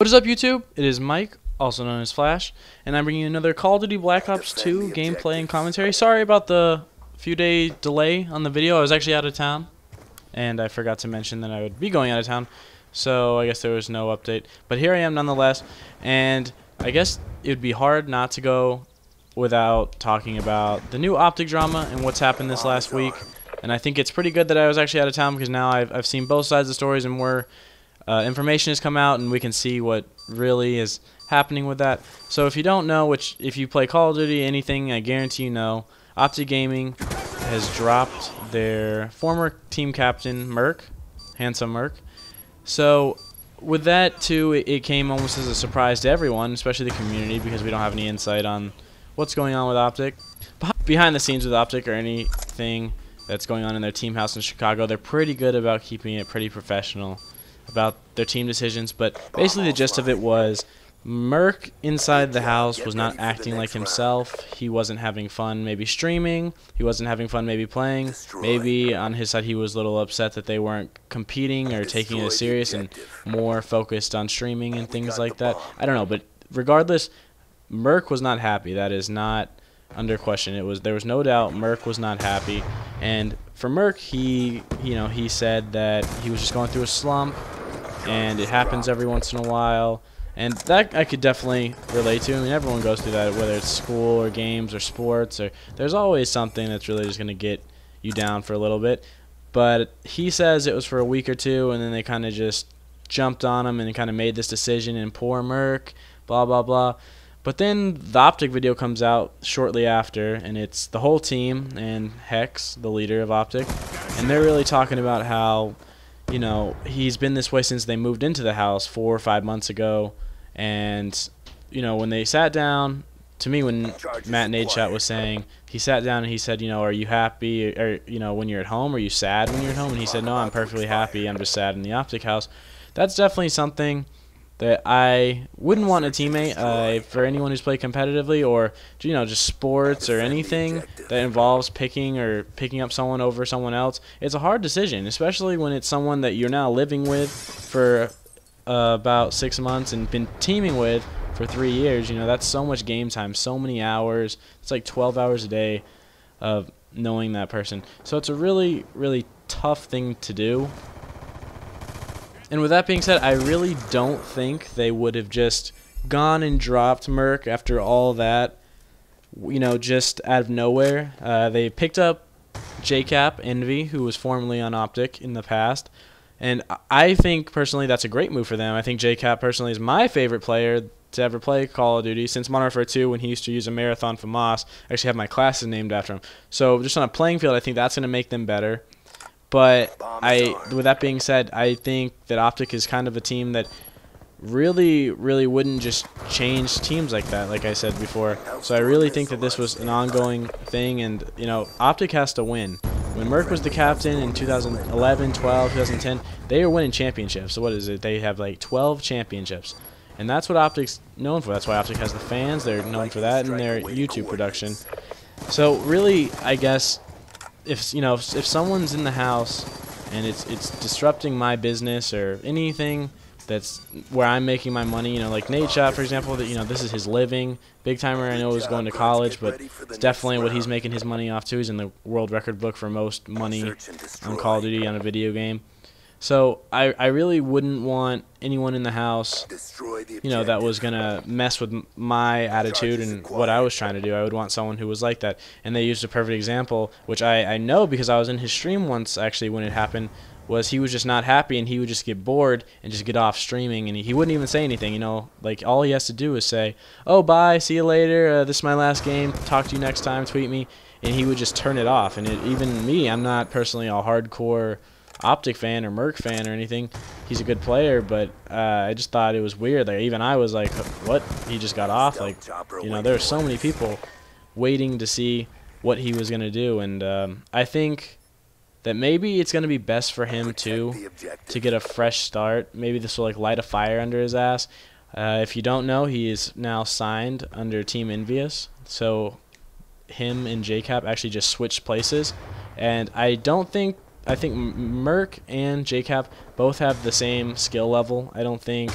What is up, YouTube? It is Mike, also known as Flash, and I'm bringing you another Call of Duty Black Ops 2 gameplay and commentary. Sorry about the few-day delay on the video. I was actually out of town, and I forgot to mention that I would be going out of town, so I guess there was no update. But here I am nonetheless, and I guess it would be hard not to go without talking about the new OpTic drama and what's happened this last week. And I think it's pretty good that I was actually out of town, because now I've seen both sides of the stories and more information has come out, and we can see what really is happening with that. So if you don't know, if you play Call of Duty, anything, I guarantee you know, OpTic Gaming has dropped their former team captain, Merk, handsome Merk. So with that too, it came almost as a surprise to everyone, especially the community, because we don't have any insight on what's going on with OpTic. Behind the scenes with OpTic or anything that's going on in their team house in Chicago, they're pretty good about keeping it pretty professional about their team decisions. But basically the gist of it was Merk inside the house was not acting like himself. He wasn't having fun maybe streaming. He wasn't having fun maybe playing. Maybe on his side he was a little upset that they weren't competing or taking it serious and more focused on streaming and things like that. I don't know, but regardless, Merk was not happy. That is not under question. There was no doubt Merk was not happy. And for Merk, he said that he was just going through a slump, and it happens every once in a while. And that I could definitely relate to. I mean, everyone goes through that, whether it's school or games or sports, or there's always something that's really just going to get you down for a little bit. But he says it was for a week or two, and then they kind of just jumped on him and kind of made this decision, and poor Merk, blah, blah, blah. But then the OpTic video comes out shortly after, and it's the whole team and Hex, the leader of OpTic, and they're really talking about how, you know, he's been this way since they moved into the house 4 or 5 months ago. And, you know, when they sat down, to me, when Matt Nadeshot was saying, he sat down and he said, you know, are you happy, or, you know, when you're at home? Are you sad when you're at home? And he said, no, I'm perfectly happy. I'm just sad in the OpTic house. That's definitely something that I wouldn't want a teammate for anyone who's played competitively, or, you know, just sports or anything that involves picking up someone over someone else. It's a hard decision, especially when it's someone that you're now living with for about 6 months and been teaming with for 3 years. You know, that's so much game time, so many hours. It's like 12 hours a day of knowing that person. So it's a really, really tough thing to do. And with that being said, I really don't think they would have just gone and dropped Merk after all that, you know, just out of nowhere. They picked up JCap Envy, who was formerly on OpTic in the past, and I think personally that's a great move for them. I think JCap personally is my favorite player to ever play Call of Duty since Modern Warfare 2, when he used to use a Marathon FAMAS. I actually have my classes named after him. So just on a playing field, I think that's going to make them better. But with that being said, I think that OpTic is kind of a team that really, really wouldn't just change teams like that, like I said before. So I really think that this was an ongoing thing, and, you know, OpTic has to win. When Merk was the captain in 2011, 12, 2010, they were winning championships. So what is it? They have like 12 championships. And that's what OpTic's known for. That's why OpTic has the fans. They're known for that, and their YouTube production. So really, I guess, if someone's in the house and it's disrupting my business or anything that's where I'm making my money, you know, like Nadeshot, for example, that, you know, this is his living. Big Timer, I know, is going to college, but it's definitely what he's making his money off to. He's in the world record book for most money on Call of Duty on a video game. So I really wouldn't want anyone in the house, you know, that was going to mess with my attitude and what I was trying to do. I would want someone who was like that. And they used a perfect example, which I know because I was in his stream once, actually, when it happened, was he was just not happy, and he would just get bored and just get off streaming, and he wouldn't even say anything, you know. Like, all he has to do is say, oh, bye, see you later, this is my last game, talk to you next time, tweet me, and he would just turn it off. And even me, I'm not personally a hardcore OpTic fan or Merk fan or anything. He's a good player, but I just thought it was weird. Like, even I was like, what? He just got off? Like, you know, there were so many people waiting to see what he was going to do, and I think that maybe it's going to be best for him too to get a fresh start. Maybe this will like light a fire under his ass. If you don't know, he is now signed under Team Envious, so him and JCap actually just switched places, and I think Merk and JCap both have the same skill level. I don't think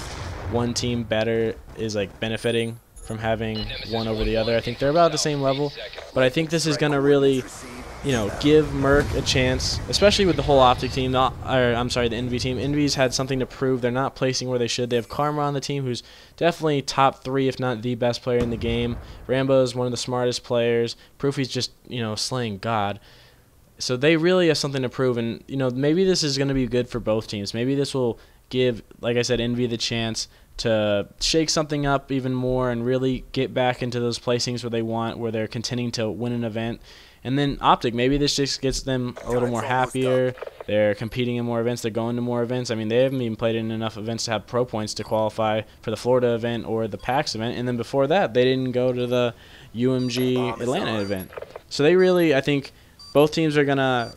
one team better is like benefiting from having one over the other. I think they're about the same level, but I think this is going to really, you know, give Merk a chance, especially with the whole OpTic team. I'm sorry, the Envy team. Envy's had something to prove. They're not placing where they should. They have Karma on the team, who's definitely top 3, if not the best player in the game. Rambo is one of the smartest players. Proofy's just, you know, slaying God. So they really have something to prove, and, you know, maybe this is going to be good for both teams. Maybe this will give, like I said, Envy the chance to shake something up even more and really get back into those placings where they want, where they're contending to win an event. And then OpTic, maybe this just gets them a little more happier. They're competing in more events. They're going to more events. I mean, they haven't even played in enough events to have pro points to qualify for the Florida event or the PAX event. And then before that, they didn't go to the UMG Atlanta event. So they really, I think, both teams are going to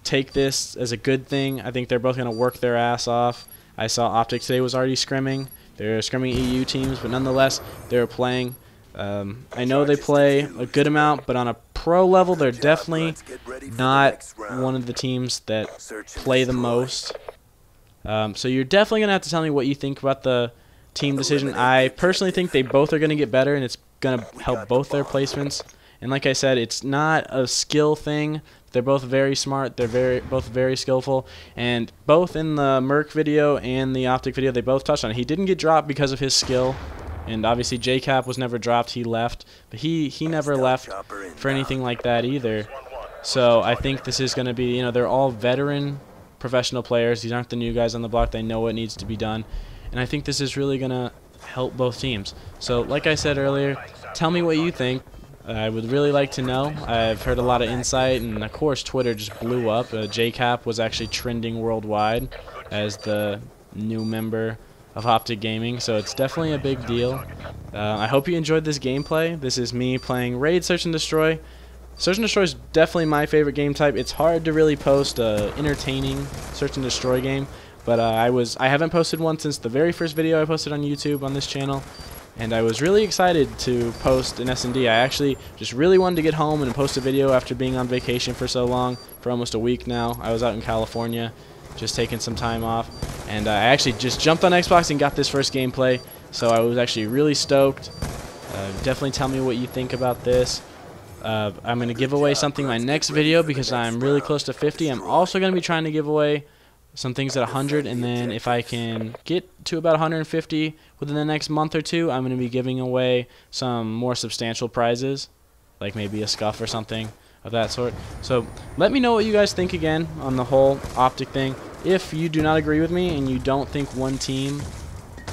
take this as a good thing. I think they're both going to work their ass off. I saw OpTic today was already scrimming. They're scrimming EU teams, but nonetheless, they're playing. I know they play a good amount, but on a pro level, they're definitely not one of the teams that play the most. So you're definitely going to have to tell me what you think about the team decision. I personally think they both are going to get better, and it's going to help both their placements. And like I said, it's not a skill thing. They're both very smart. They're both very skillful. And both in the Merk video and the OpTic video, they both touched on it. He didn't get dropped because of his skill. And obviously JCap was never dropped. He left. But he never left for anything like that either. So I think this is going to be, you know, they're all veteran professional players. These aren't the new guys on the block. They know what needs to be done. And I think this is really going to help both teams. So like I said earlier, tell me what you think. I would really like to know. I've heard a lot of insight, and of course Twitter just blew up. JCap was actually trending worldwide as the new member of OpTic Gaming, so it's definitely a big deal. I hope you enjoyed this gameplay. This is me playing Raid Search and Destroy. Search and Destroy is definitely my favorite game type. It's hard to really post an entertaining Search and Destroy game, but I haven't posted one since the very first video I posted on YouTube on this channel. And I was really excited to post an S&D. I actually just really wanted to get home and post a video after being on vacation for so long, for almost a week now. I was out in California, just taking some time off. And I actually just jumped on Xbox and got this first gameplay. So I was actually really stoked. Definitely tell me what you think about this. I'm going to give away something in my next video because I'm really close to 50. I'm also going to be trying to give away some things at 100, and then if I can get to about 150 within the next month or two, I'm going to be giving away some more substantial prizes, like maybe a scuff or something of that sort. So let me know what you guys think again on the whole OpTic thing. If you do not agree with me and you don't think one team,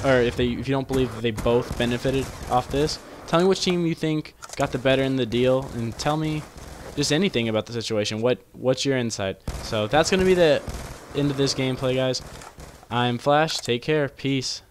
or if you don't believe that they both benefited off this, tell me which team you think got the better in the deal, and tell me just anything about the situation. What's your insight? So that's going to be the end of this gameplay, guys. I'm Flash. Take care. Peace.